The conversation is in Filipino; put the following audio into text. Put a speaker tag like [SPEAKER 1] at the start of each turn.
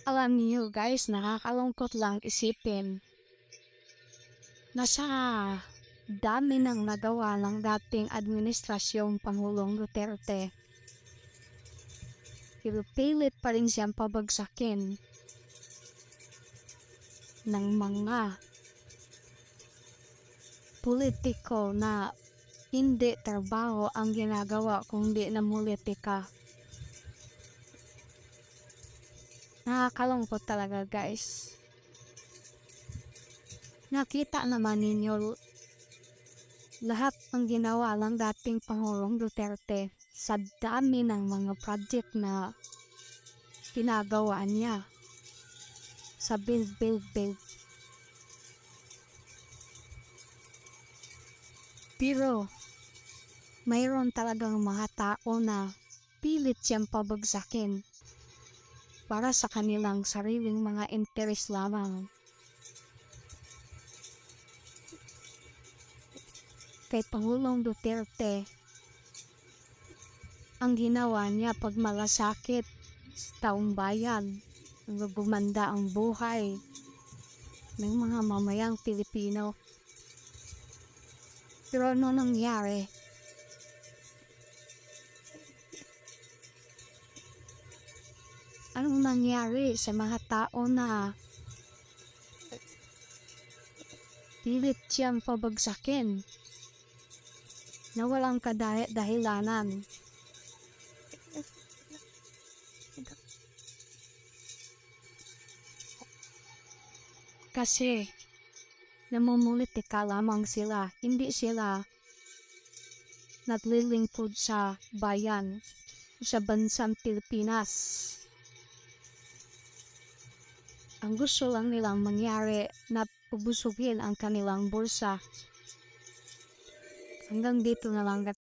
[SPEAKER 1] Alam niyo guys, nakakalungkot lang isipin na sa dami ng nagawa ng dating administrasyong Pangulong Duterte, pilit pa rin siyang pabagsakin ng mga politiko na hindi trabaho ang ginagawa kundi na politika. Nakakalungkot talaga guys. Nakita naman ninyo lahat ng ginawa ng dating Pangulong Duterte sa dami ng mga project na pinagawa niya sa build. Pero mayroon talagang mga tao na pilit siyang pabagsakin para sa kanilang sariling mga interes lamang. Kay Pangulong Duterte, ang ginawa niya pag malasakit sa taong bayan, gumanda ang buhay ng mga mamayang Pilipino. Pero ano nangyari? Anong nangyari sa mga tao na pilit siyang pabagsakin na walang dahilanan? Kasi namumulitika lamang sila, hindi sila naglilingkod sa bayan, sa bansang Pilipinas. Ang gusto lang nilang mangyari na pabusugin ang kanilang bulsa. Hanggang dito na lang.